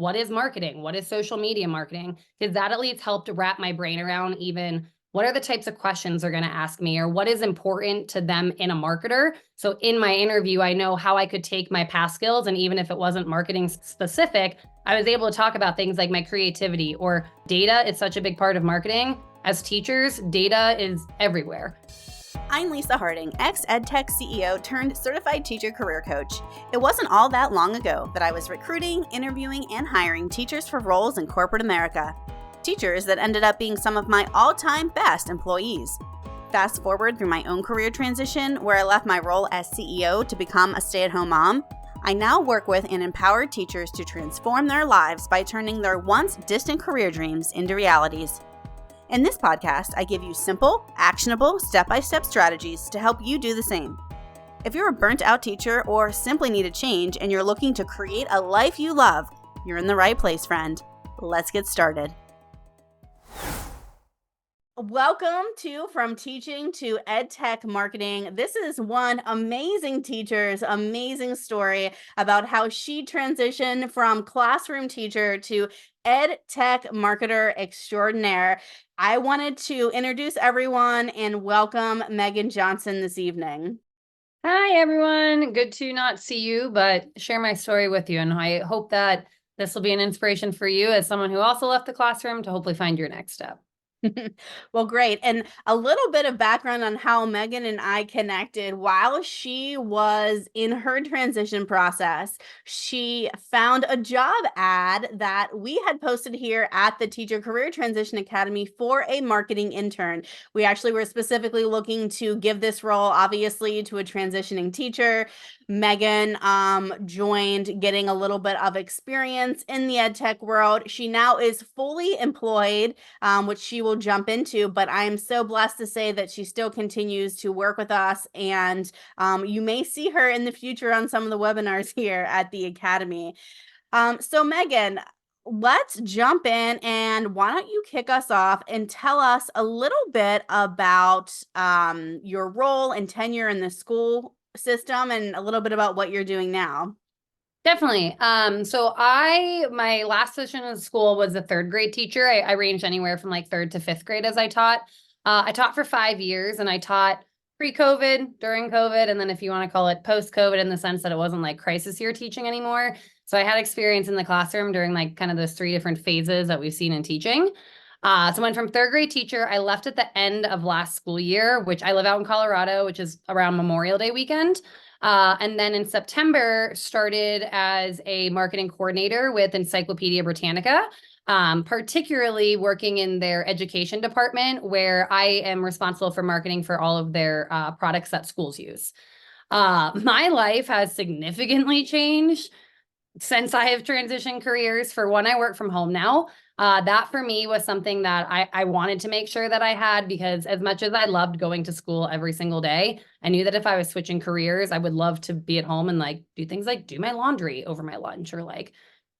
what is marketing? What is social media marketing? Because that at least helped wrap my brain around even what are the types of questions they're going to ask me, or what is important to them in a marketer. So in my interview, I know how I could take my past skills, and even if it wasn't marketing specific, I was able to talk about things like my creativity or data. It's such a big part of marketing. As teachers, data is everywhere. I'm Lisa Harding, ex-EdTech CEO turned certified teacher career coach. It wasn't all that long ago that I was recruiting, interviewing, and hiring teachers for roles in corporate America. Teachers that ended up being some of my all-time best employees. Fast forward through my own career transition, where I left my role as CEO to become a stay-at-home mom, I now work with and empower teachers to transform their lives by turning their once distant career dreams into realities. In this podcast, I give you simple, actionable, step-by-step strategies to help you do the same. If you're a burnt-out teacher or simply need a change and you're looking to create a life you love, you're in the right place, friend. Let's get started. Welcome to From Teaching to EdTech Marketing. This is one amazing teacher's amazing story about how she transitioned from classroom teacher to EdTech marketer extraordinaire. I wanted to introduce everyone and welcome Meagan Johnson this evening. Hi, everyone. Good to not see you, but share my story with you. And I hope that this will be an inspiration for you as someone who also left the classroom to hopefully find your next step. Well, great. And a little bit of background on how Meagan and I connected. While she was in her transition process, she found a job ad that we had posted here at the Teacher Career Transition Academy for a marketing intern. We actually were specifically looking to give this role, obviously, to a transitioning teacher. Meagan joined getting a little bit of experience in the EdTech world. She now is fully employed, which she will jump into, but I am so blessed to say that she still continues to work with us, and you may see her in the future on some of the webinars here at the Academy. So Meagan, let's jump in, and why don't you kick us off and tell us a little bit about your role and tenure in the school system and a little bit about what you're doing now. Definitely. So my last position in school was a third grade teacher. I ranged anywhere from like third to fifth grade as I taught. I taught for 5 years, and I taught pre-COVID, during COVID, and then if you want to call it post-COVID, in the sense that it wasn't like crisis year teaching anymore. So I had experience in the classroom during like kind of those 3 different phases that we've seen in teaching. So I went from third grade teacher. I left at the end of last school year, which I live out in Colorado, which is around Memorial Day weekend. And then in September, started as a marketing coordinator with Encyclopedia Britannica, particularly working in their education department, where I am responsible for marketing for all of their products that schools use. My life has significantly changed since I have transitioned careers. For one, I work from home now. That for me was something that I wanted to make sure that I had, because as much as I loved going to school every single day, I knew that if I was switching careers, I would love to be at home and like do things like do my laundry over my lunch, or like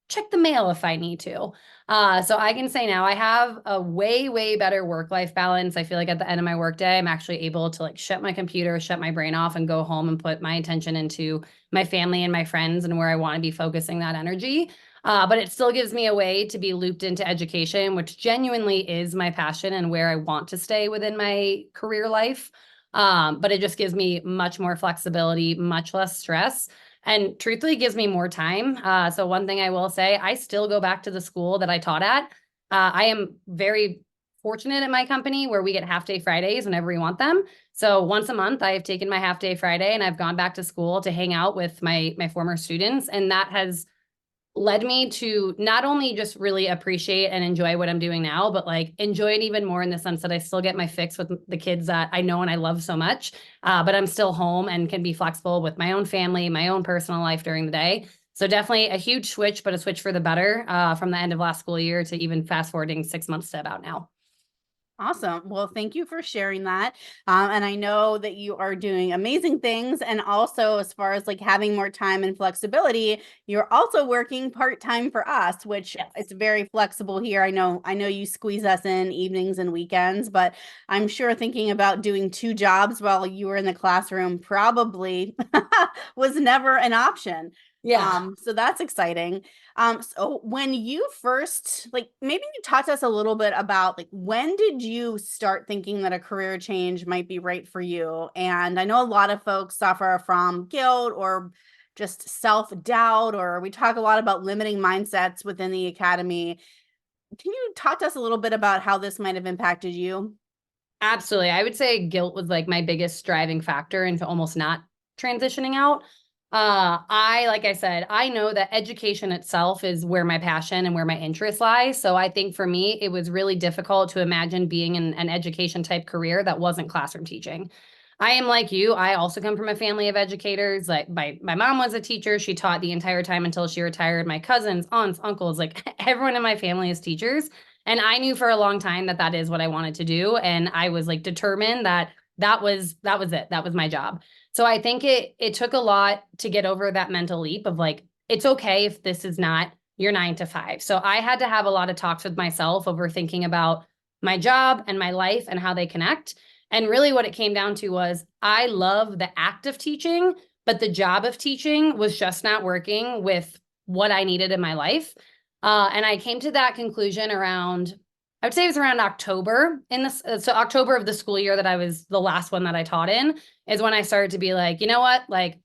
check the mail if I need to. So I can say now I have a way, way better work-life balance. I feel like at the end of my workday, I'm actually able to like shut my computer, shut my brain off, and go home and put my attention into my family and my friends and where I want to be focusing that energy. But it still gives me a way to be looped into education, which genuinely is my passion and where I want to stay within my career life. But it just gives me much more flexibility, much less stress, and truthfully gives me more time. So one thing I will say, I still go back to the school that I taught at. I am very fortunate at my company where we get half-day Fridays whenever we want them. So once a month, I have taken my half-day Friday and I've gone back to school to hang out with my former students. And that has led me to not only just really appreciate and enjoy what I'm doing now, but like enjoy it even more in the sense that I still get my fix with the kids that I know and I love so much, but I'm still home and can be flexible with my own family, my own personal life during the day. So definitely a huge switch, but a switch for the better from the end of last school year to even fast forwarding 6 months to about now. Awesome. Well, thank you for sharing that. And I know that you are doing amazing things. And also, as far as like having more time and flexibility, you're also working part-time for us, which is very flexible here. I know you squeeze us in evenings and weekends, but I'm sure thinking about doing 2 jobs while you were in the classroom probably was never an option. Yeah. So that's exciting. So when you first, like, maybe you talk to us a little bit about, like, when did you start thinking that a career change might be right for you? And I know a lot of folks suffer from guilt or just self-doubt, or we talk a lot about limiting mindsets within the academy. Can you talk to us a little bit about how this might have impacted you? Absolutely. I would say guilt was like my biggest driving factor into almost not transitioning out. Like I said, I know that education itself is where my passion and where my interest lies. So I think for me, it was really difficult to imagine being in an education type career that wasn't classroom teaching. I am like you. I also come from a family of educators. Like my mom was a teacher. She taught the entire time until she retired. My cousins, aunts, uncles, like everyone in my family is teachers. And I knew for a long time that that is what I wanted to do. And I was like determined that that was it. That was my job. So I think it took a lot to get over that mental leap of like, it's okay if this is not your 9 to 5. So I had to have a lot of talks with myself over thinking about my job and my life and how they connect. And really what it came down to was I love the act of teaching, but the job of teaching was just not working with what I needed in my life. And I came to that conclusion around, I would say it was around October in this. So October of the school year that I was the last one that I taught in is when I started to be like, you know what? Like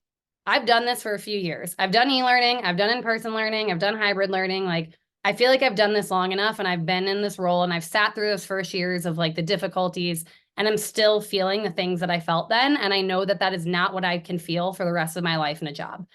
I've done this for a few years. I've done e-learning, I've done in-person learning, I've done hybrid learning. Like I feel like I've done this long enough and I've been in this role and I've sat through those first years of like the difficulties and I'm still feeling the things that I felt then. And I know that that is not what I can feel for the rest of my life in a job.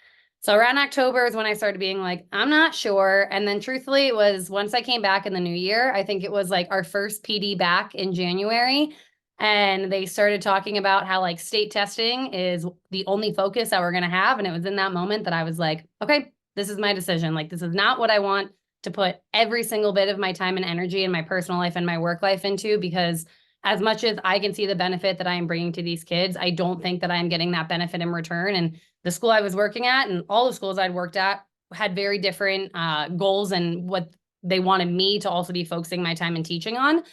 So around October is when I started being like, I'm not sure. And then truthfully, it was once I came back in the new year, I think it was like our first PD back in January. And they started talking about how like state testing is the only focus that we're going to have. And it was in that moment that I was like, okay, this is my decision. Like, this is not what I want to put every single bit of my time and energy in my personal life and my work life into, because as much as I can see the benefit that I am bringing to these kids, I don't think that I'm getting that benefit in return. And the school I was working at and all the schools I'd worked at had very different goals and what they wanted me to also be focusing my time and teaching on.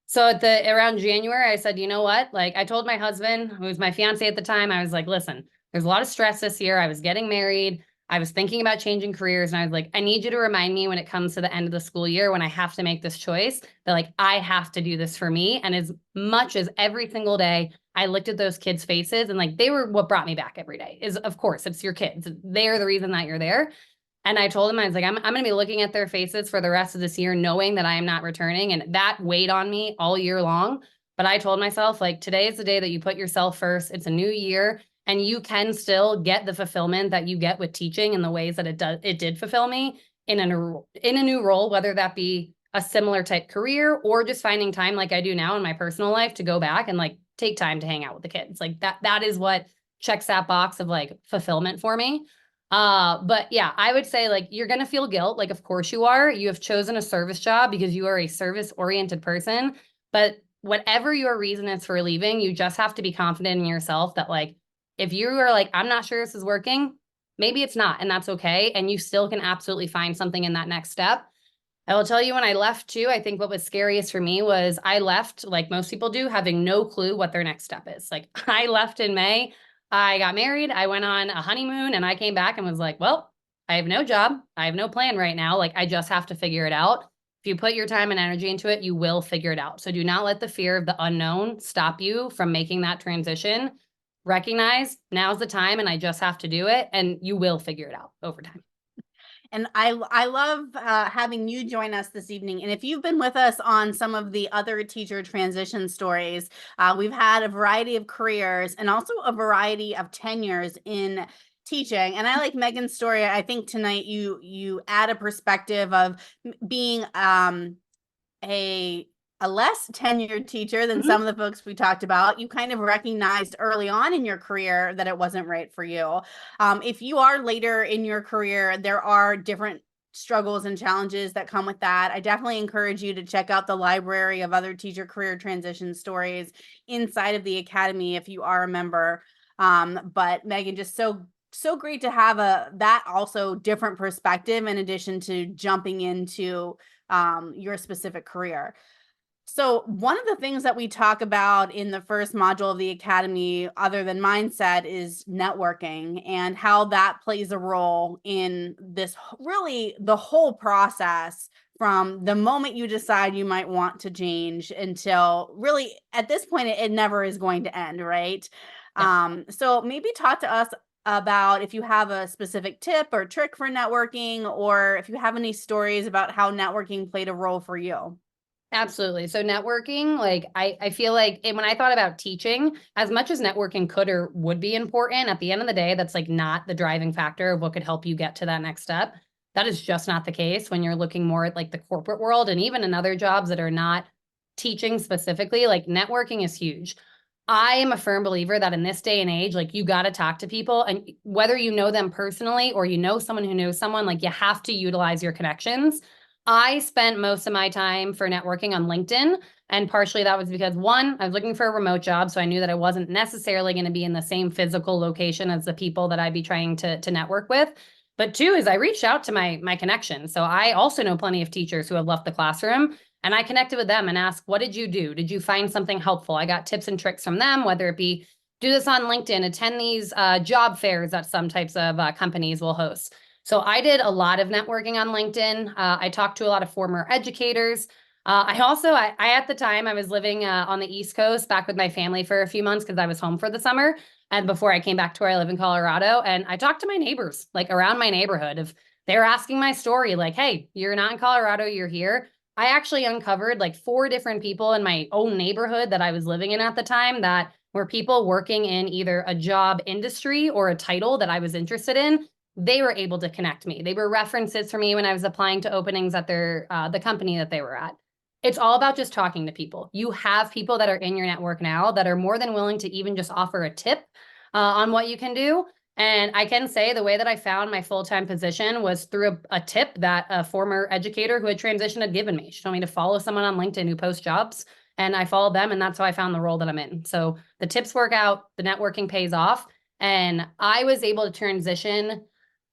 So at the around January, I said, you know what? Like I told my husband, who was my fiance at the time, I was like, listen, there's a lot of stress this year. I was getting married. I was thinking about changing careers. And I was like, I need you to remind me when it comes to the end of the school year, when I have to make this choice, that like I have to do this for me. And as much as every single day I looked at those kids' faces and like they were what brought me back every day is, of course, it's your kids. They're the reason that you're there. And I told him, I was like, I'm going to be looking at their faces for the rest of this year, knowing that I am not returning. And that weighed on me all year long. But I told myself, like, today is the day that you put yourself first. It's a new year and you can still get the fulfillment that you get with teaching in the ways that it did fulfill me in a new role, whether that be a similar type career or just finding time like I do now in my personal life to go back and like take time to hang out with the kids. Like that is what checks that box of like fulfillment for me. But yeah, I would say like you're gonna feel guilt. Like, of course you are. You have chosen a service job because you are a service-oriented person. But whatever your reason is for leaving, you just have to be confident in yourself that like if you are like, I'm not sure this is working, maybe it's not, and that's okay. And you still can absolutely find something in that next step. I will tell you when I left too, I think what was scariest for me was I left, like most people do, having no clue what their next step is. Like I left in May, I got married, I went on a honeymoon, and I came back and was like, well, I have no job. I have no plan right now. Like I just have to figure it out. If you put your time and energy into it, you will figure it out. So do not let the fear of the unknown stop you from making that transition. Recognize now's the time and I just have to do it, and you will figure it out over time. And I love having you join us this evening. And if you've been with us on some of the other teacher transition stories, we've had a variety of careers and also a variety of tenures in teaching. And I like Meagan's story. I think tonight you add a perspective of being a less tenured teacher than some of the folks we talked about. You kind of recognized early on in your career that it wasn't right for you. If you are later in your career, there are different struggles and challenges that come with that. I definitely encourage you to check out the library of other teacher career transition stories inside of the academy if you are a member. But Meagan, just so great to have that also different perspective in addition to jumping into your specific career. So one of the things that we talk about in the first module of the academy, other than mindset, is networking and how that plays a role in this really the whole process from the moment you decide you might want to change until really at this point it never is going to end, right? Yeah. So maybe talk to us about if you have a specific tip or trick for networking, or if you have any stories about how networking played a role for you. Absolutely. So networking, like I feel like when I thought about teaching, as much as networking could or would be important, at the end of the day, that's like not the driving factor of what could help you get to that next step. That is just not the case when you're looking more at like the corporate world and even in other jobs that are not teaching specifically, like networking is huge. I am a firm believer that in this day and age, like you got to talk to people, and whether you know them personally or you know someone who knows someone, like you have to utilize your connections. I spent most of my time for networking on LinkedIn. And partially that was because one, I was looking for a remote job. So I knew that I wasn't necessarily going to be in the same physical location as the people that I'd be trying to network with. But two is I reached out to my connections. So I also know plenty of teachers who have left the classroom, and I connected with them and asked, what did you do? Did you find something helpful? I got tips and tricks from them, whether it be do this on LinkedIn, attend these job fairs that some types of companies will host. So I did a lot of networking on LinkedIn. I talked to a lot of former educators. I at the time I was living on the East Coast back with my family for a few months because I was home for the summer. And before I came back to where I live in Colorado, and I talked to my neighbors like around my neighborhood. If they were asking my story, like, hey, you're not in Colorado, you're here. I actually uncovered like 4 different people in my own neighborhood that I was living in at the time that were people working in either a job industry or a title that I was interested in. They were able to connect me. They were references for me when I was applying to openings at the company that they were at. It's all about just talking to people. You have people that are in your network now that are more than willing to even just offer a tip on what you can do. And I can say the way that I found my full-time position was through a tip that a former educator who had transitioned had given me. She told me to follow someone on LinkedIn who posts jobs, and I followed them, and that's how I found the role that I'm in. So the tips work out, the networking pays off, and I was able to transition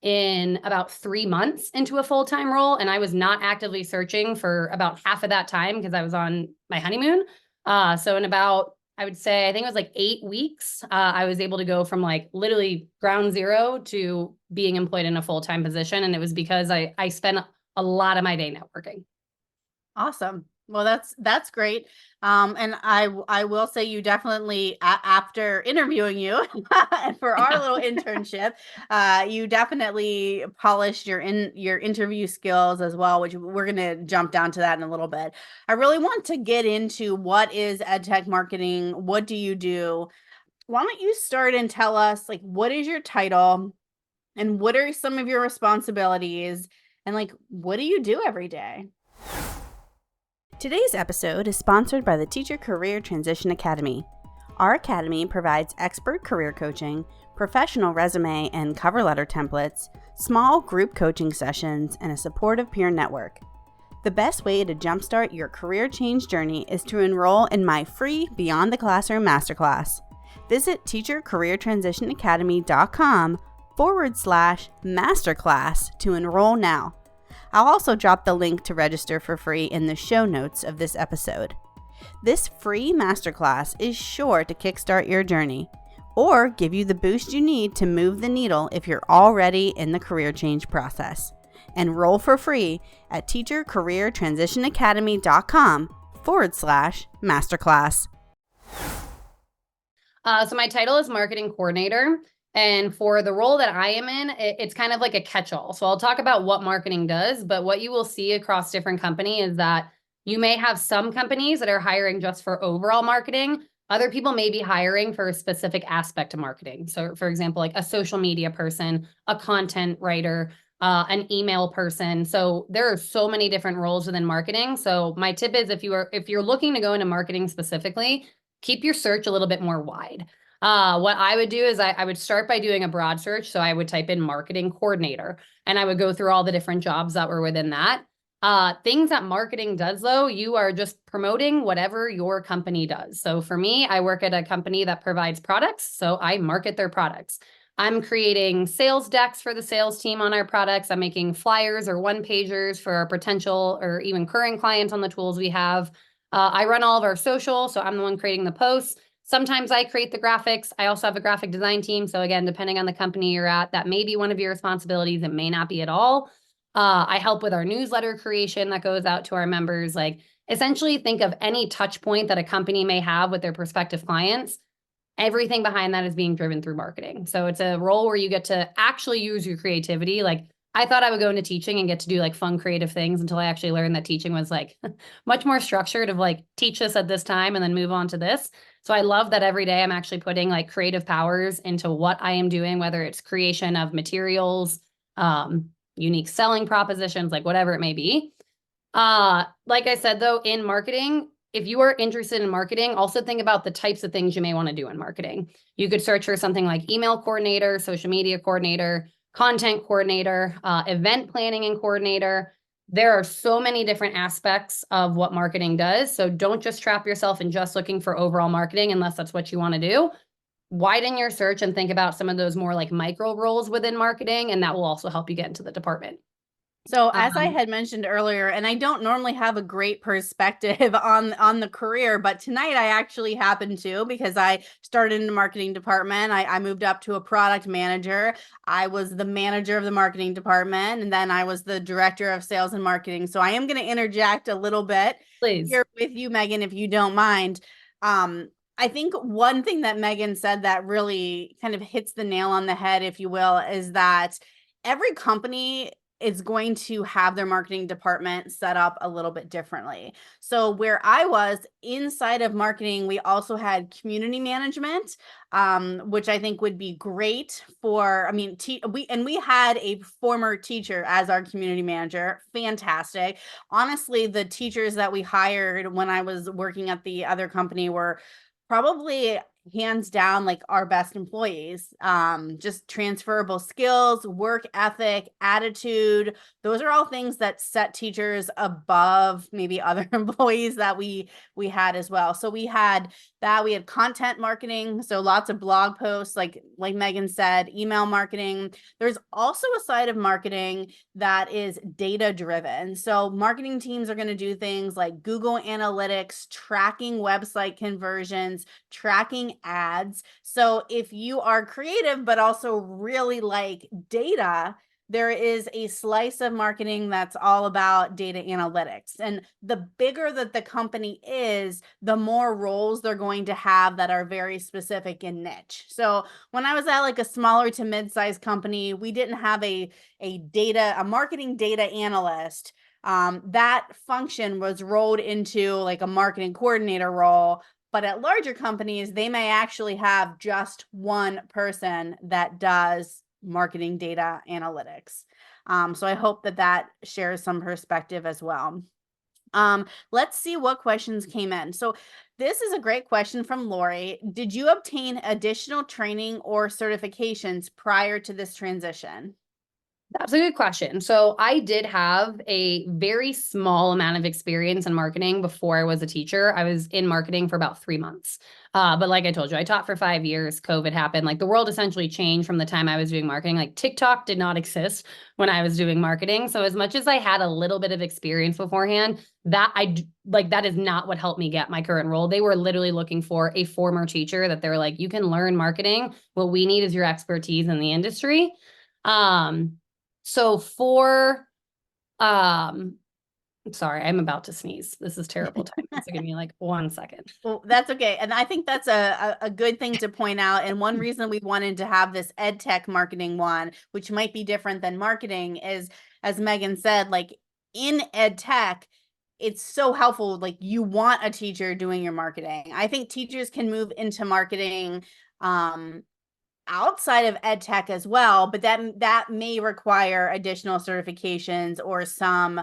in about 3 months into a full-time role. And I was not actively searching for about half of that time because I was on my honeymoon. So in about, I would say, I think it was like 8 weeks, I was able to go from like literally ground zero to being employed in a full-time position. And it was because I spent a lot of my day networking. Awesome. Well, that's great. And I will say you definitely after interviewing you and for our little internship, you definitely polished your interview skills as well, which we're gonna jump down to that in a little bit. I really want to get into what is EdTech marketing. What do you do? Why don't you start and tell us like what is your title and what are some of your responsibilities and like what do you do every day? Today's episode is sponsored by the Teacher Career Transition Academy. Our academy provides expert career coaching, professional resume and cover letter templates, small group coaching sessions, and a supportive peer network. The best way to jumpstart your career change journey is to enroll in my free Beyond the Classroom Masterclass. Visit teachercareertransitionacademy.com/masterclass to enroll now. I'll also drop the link to register for free in the show notes of this episode. This free masterclass is sure to kickstart your journey or give you the boost you need to move the needle if you're already in the career change process. Enroll for free at teachercareertransitionacademy.com/masterclass. So my title is marketing coordinator. And for the role that I am in, it's kind of like a catch-all. So I'll talk about what marketing does, but what you will see across different companies is that you may have some companies that are hiring just for overall marketing. Other people may be hiring for a specific aspect of marketing. So for example, like a social media person, a content writer, an email person. So there are so many different roles within marketing. So my tip is if you're looking to go into marketing specifically, keep your search a little bit more wide. What I would do is I would start by doing a broad search. So I would type in marketing coordinator and I would go through all the different jobs that were within that. Things that marketing does though, you are just promoting whatever your company does. So for me, I work at a company that provides products. So I market their products. I'm creating sales decks for the sales team on our products. I'm making flyers or one-pagers for our potential or even current clients on the tools we have. I run all of our social, so I'm the one creating the posts. Sometimes I create the graphics. I also have a graphic design team. So again, depending on the company you're at, that may be one of your responsibilities. It may not be at all. I help with our newsletter creation that goes out to our members. Like essentially think of any touch point that a company may have with their prospective clients. Everything behind that is being driven through marketing. So it's a role where you get to actually use your creativity. Like I thought I would go into teaching and get to do like fun creative things until I actually learned that teaching was like much more structured of like teach this at this time and then move on to this. So I love that every day I'm actually putting like creative powers into what I am doing, whether it's creation of materials, unique selling propositions, like whatever it may be. Like I said, though, in marketing, if you are interested in marketing, also think about the types of things you may want to do in marketing. You could search for something like email coordinator, social media coordinator, content coordinator, event planning and coordinator. There are so many different aspects of what marketing does. So don't just trap yourself in just looking for overall marketing unless that's what you want to do. Widen your search and think about some of those more like micro roles within marketing, and that will also help you get into the department. So as I had mentioned earlier, and I don't normally have a great perspective on the career, but tonight I actually happen to, because I started in the marketing department. I moved up to a product manager. I was the manager of the marketing department, and then I was the director of sales and marketing. So I am going to interject a little bit Please. here with you, Meagan, if you don't mind. I think one thing that Meagan said that really kind of hits the nail on the head, if you will, is that every company is going to have their marketing department set up a little bit differently. So where I was inside of marketing, we also had community management, which I think would be great for, I mean, we had a former teacher as our community manager. Fantastic. Honestly, the teachers that we hired when I was working at the other company were probably hands down like our best employees. Just transferable skills, work ethic, attitude, those are all things that set teachers above maybe other employees that we had as well. So we had content marketing, so lots of blog posts, like Meagan said, email marketing. There's also a side of marketing that is data driven. So marketing teams are going to do things like Google Analytics, tracking website conversions, tracking ads. So if you are creative, but also really like data, there is a slice of marketing that's all about data analytics. And the bigger that the company is, the more roles they're going to have that are very specific in niche. So when I was at like a smaller to mid-sized company, we didn't have a marketing data analyst. That function was rolled into like a marketing coordinator role. But at larger companies, they may actually have just one person that does marketing data analytics. So I hope that shares some perspective as well. Let's see what questions came in. So this is a great question from Lori. Did you obtain additional training or certifications prior to this transition? That's a good question. So I did have a very small amount of experience in marketing before I was a teacher. I was in marketing for about 3 months. But like I told you, I taught for 5 years. COVID happened. Like the world essentially changed from the time I was doing marketing. Like TikTok did not exist when I was doing marketing. So as much as I had a little bit of experience beforehand, that is not what helped me get my current role. They were literally looking for a former teacher that they were like, you can learn marketing. What we need is your expertise in the industry. So sorry, I'm about to sneeze. This is terrible timing. So give me like 1 second. Well, that's okay. And I think that's a good thing to point out. And one reason we wanted to have this EdTech marketing one, which might be different than marketing, is, as Meagan said, like in EdTech, it's so helpful. Like you want a teacher doing your marketing. I think teachers can move into marketing outside of EdTech as well, but that may require additional certifications or some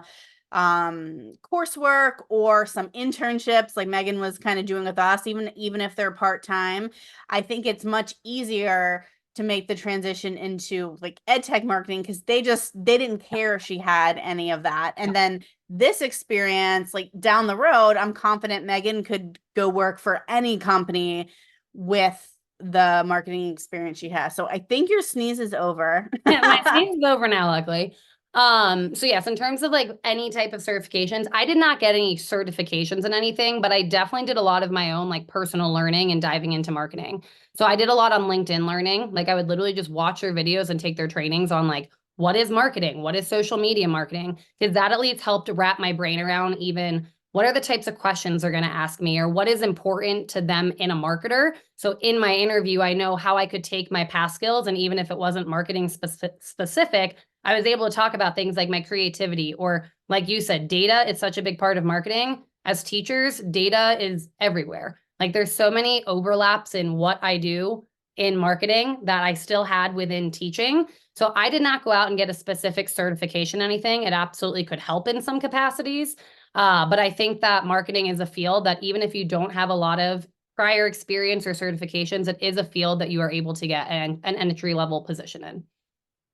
coursework or some internships like Meagan was kind of doing with us, even if they're part-time. I think it's much easier to make the transition into like EdTech marketing because they didn't care if she had any of that. And then this experience, like down the road, I'm confident Meagan could go work for any company with the marketing experience she has. So I think your sneeze is over. My sneeze is over now, luckily. So yes, in terms of like any type of certifications, I did not get any certifications in anything, but I definitely did a lot of my own like personal learning and diving into marketing. So I did a lot on LinkedIn learning. Like I would literally just watch their videos and take their trainings on like what is marketing? What is social media marketing? Because that at least helped wrap my brain around even what are the types of questions they're going to ask me or what is important to them in a marketer. So in my interview, I know how I could take my past skills and even if it wasn't marketing specific, I was able to talk about things like my creativity or like you said, data is such a big part of marketing. As teachers, data is everywhere. Like there's so many overlaps in what I do in marketing that I still had within teaching. So I did not go out and get a specific certification, anything. It absolutely could help in some capacities. But I think that marketing is a field that even if you don't have a lot of prior experience or certifications, it is a field that you are able to get an entry level position in.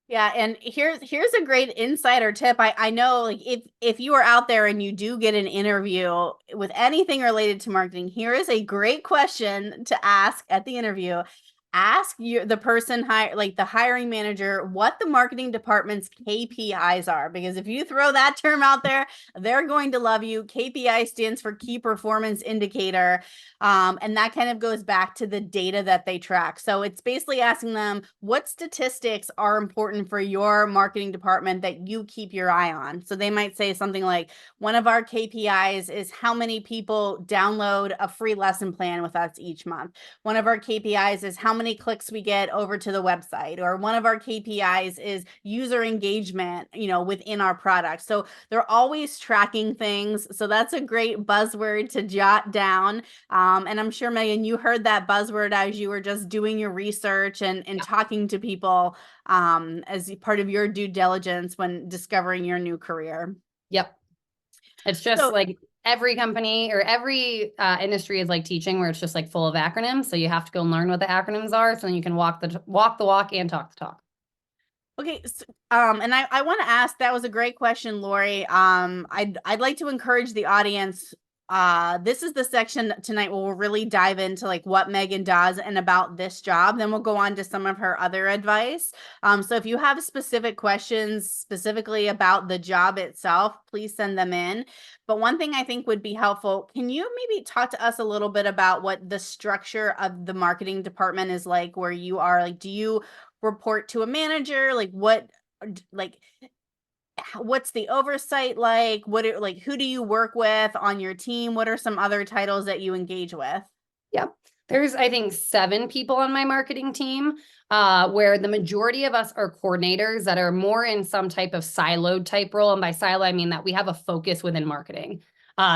Yeah, and here's a great insider tip. I know like if you are out there and you do get an interview with anything related to marketing, here is a great question to ask at the interview. Ask the person like the hiring manager what the marketing department's KPIs are, because if you throw that term out there, they're going to love you. KPI stands for key performance indicator. And that kind of goes back to the data that they track. So it's basically asking them what statistics are important for your marketing department that you keep your eye on. So they might say something like, one of our KPIs is how many people download a free lesson plan with us each month. One of our KPIs is how many clicks we get over to the website, or one of our KPIs is user engagement, within our product. So they're always tracking things. So that's a great buzzword to jot down. And I'm sure, Meagan, you heard that buzzword as you were just doing your research and talking to people as part of your due diligence when discovering your new career. Yep. It's just So, like every company or every industry is like teaching where it's just like full of acronyms. So you have to go and learn what the acronyms are so then you can walk the walk and talk the talk. okay. So, and I want to ask, that was a great question, Lori. I'd like to encourage the audience. This is the section tonight where we'll really dive into like what Meagan does and about this job. Then we'll go on to some of her other advice. So if you have specific questions specifically about the job itself, please send them in. But one thing I think would be helpful, can you maybe talk to us a little bit about what the structure of the marketing department is like where you are? Like, do you report to a manager? Like what's the oversight like? Who do you work with on your team? What are some other titles that you engage with? Yep. There's, I think, 7 people on my marketing team, where the majority of us are coordinators that are more in some type of siloed type role. And by silo, I mean that we have a focus within marketing.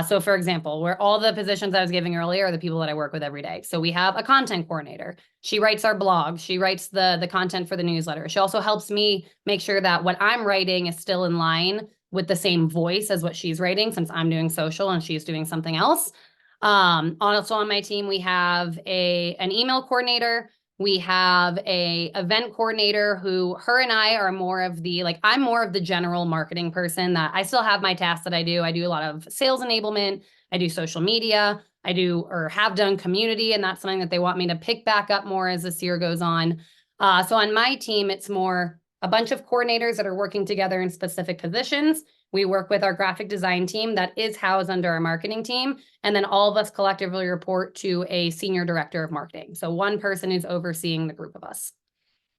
So for example, where all the positions I was giving earlier are the people that I work with every day. So we have a content coordinator. She writes our blog. She writes the content for the newsletter. She also helps me make sure that what I'm writing is still in line with the same voice as what she's writing, since I'm doing social and she's doing something else. Also on my team, we have an email coordinator. We have a event coordinator who her and I are more of the, like, I'm more of the general marketing person that I still have my tasks that I do. I do a lot of sales enablement. I do social media. I do or have done community, and that's something that they want me to pick back up more as this year goes on. So on my team, it's more a bunch of coordinators that are working together in specific positions. We work with our graphic design team that is housed under our marketing team. And then all of us collectively report to a senior director of marketing. So one person who's overseeing the group of us.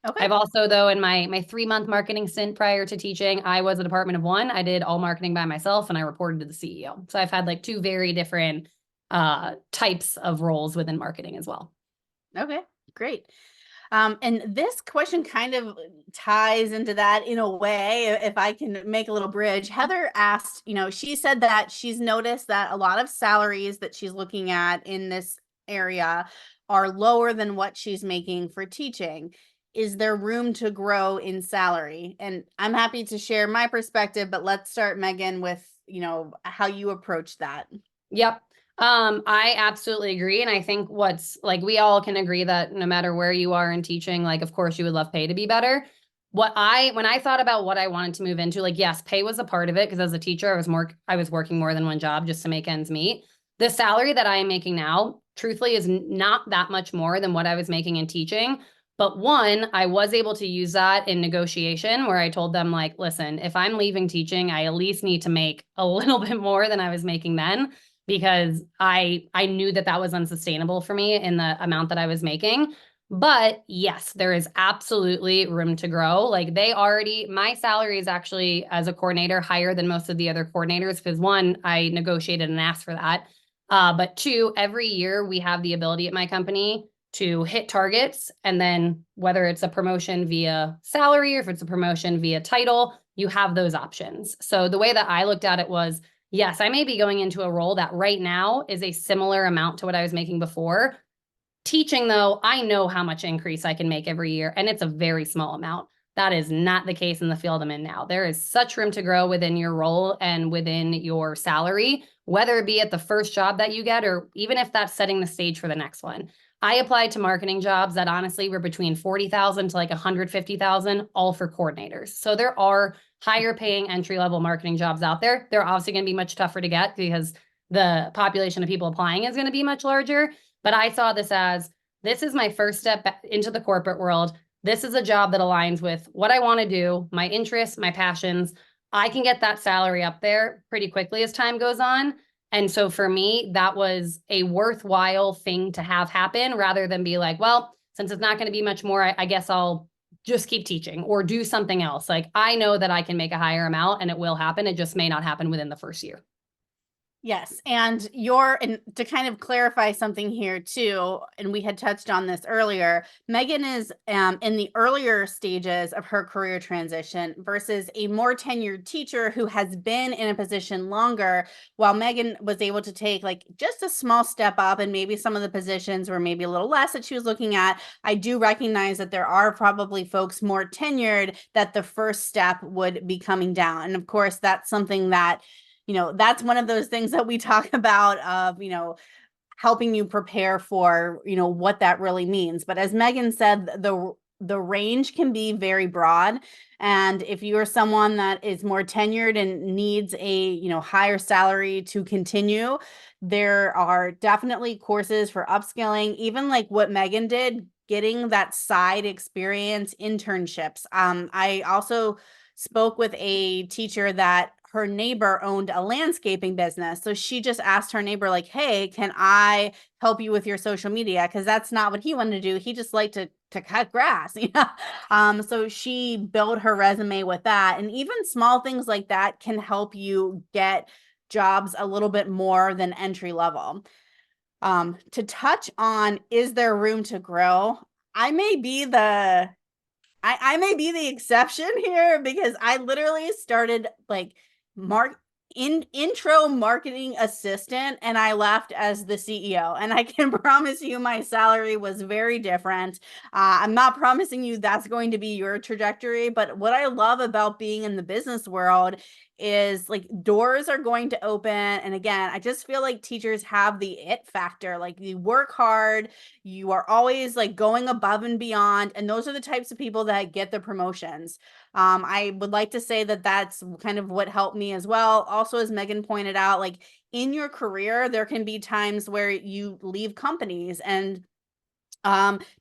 Okay. I've also, though, in my 3-month marketing stint prior to teaching, I was a department of one. I did all marketing by myself and I reported to the CEO. So I've had like 2 very different types of roles within marketing as well. Okay, great. And this question kind of ties into that in a way, if I can make a little bridge. Heather asked, she said that she's noticed that a lot of salaries that she's looking at in this area are lower than what she's making for teaching. Is there room to grow in salary? And I'm happy to share my perspective, but let's start, Meagan, with, how you approach that. Yep. I absolutely agree. And I think what's like, we all can agree that no matter where you are in teaching, like, of course you would love pay to be better. When I thought about what I wanted to move into, like, yes, pay was a part of it. Cause as a teacher, I was working more than one job just to make ends meet. The salary that I am making now, truthfully, is not that much more than what I was making in teaching. But one, I was able to use that in negotiation where I told them like, listen, if I'm leaving teaching, I at least need to make a little bit more than I was making then, because I knew that that was unsustainable for me in the amount that I was making. But yes, there is absolutely room to grow. Like my salary is actually as a coordinator higher than most of the other coordinators because one, I negotiated and asked for that. But two, every year we have the ability at my company to hit targets. And then whether it's a promotion via salary or if it's a promotion via title, you have those options. So the way that I looked at it was, yes, I may be going into a role that right now is a similar amount to what I was making before. Teaching, though, I know how much increase I can make every year, and it's a very small amount. That is not the case in the field I'm in now. There is such room to grow within your role and within your salary, whether it be at the first job that you get, or even if that's setting the stage for the next one. I applied to marketing jobs that honestly were between 40,000 to like 150,000, all for coordinators. So there are higher paying entry-level marketing jobs out there. They're obviously going to be much tougher to get because the population of people applying is going to be much larger. But I saw this as, this is my first step into the corporate world. This is a job that aligns with what I want to do, my interests, my passions. I can get that salary up there pretty quickly as time goes on. And so for me, that was a worthwhile thing to have happen rather than be like, well, since it's not going to be much more, I guess I'll just keep teaching or do something else. Like I know that I can make a higher amount and it will happen. It just may not happen within the first year. Yes. And to kind of clarify something here too, and we had touched on this earlier, Meagan is in the earlier stages of her career transition versus a more tenured teacher who has been in a position longer, while Meagan was able to take like just a small step up, and maybe some of the positions were maybe a little less that she was looking at. I do recognize that there are probably folks more tenured that the first step would be coming down. And of course, that's something that that's one of those things that we talk about of, helping you prepare for, what that really means. But as Meagan said, the range can be very broad. And if you're someone that is more tenured and needs a, higher salary to continue, there are definitely courses for upskilling, even like what Meagan did, getting that side experience, internships. I also spoke with a teacher that her neighbor owned a landscaping business. So she just asked her neighbor, like, hey, can I help you with your social media? Because that's not what he wanted to do. He just liked to cut grass. So she built her resume with that. And even small things like that can help you get jobs a little bit more than entry level. To touch on, is there room to grow? I may be the exception here, because I literally started like intro marketing assistant and I left as the CEO, and I can promise you my salary was very different. I'm not promising you that's going to be your trajectory, but what I love about being in the business world is like doors are going to open. And again, I just feel like teachers have the it factor. Like you work hard, you are always like going above and beyond, and those are the types of people that get the promotions. I would like to say that that's kind of what helped me as well. Also, as Meagan pointed out, like in your career, there can be times where you leave companies, and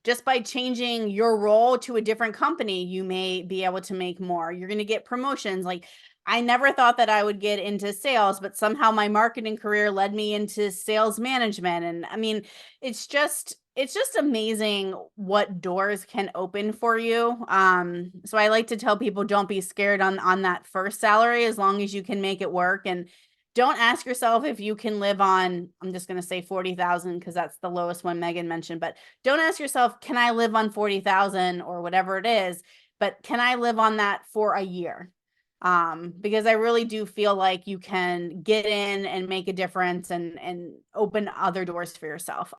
just by changing your role to a different company, you may be able to make more. You're going to get promotions. Like I never thought that I would get into sales, but somehow my marketing career led me into sales management. And I mean, it's just amazing what doors can open for you. So I like to tell people, don't be scared on that first salary, as long as you can make it work. And don't ask yourself if you can live on, I'm just going to say 40,000 because that's the lowest one Meagan mentioned, but don't ask yourself, can I live on 40,000 or whatever it is, but can I live on that for a year? Because I really do feel like you can get in and make a difference and open other doors for yourself.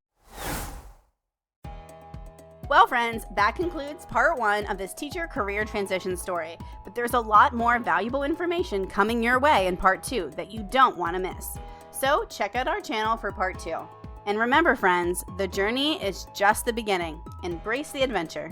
Well, friends, that concludes part 1 of this teacher career transition story. But there's a lot more valuable information coming your way in part 2 that you don't want to miss. So check out our channel for part 2. And remember, friends, the journey is just the beginning. Embrace the adventure.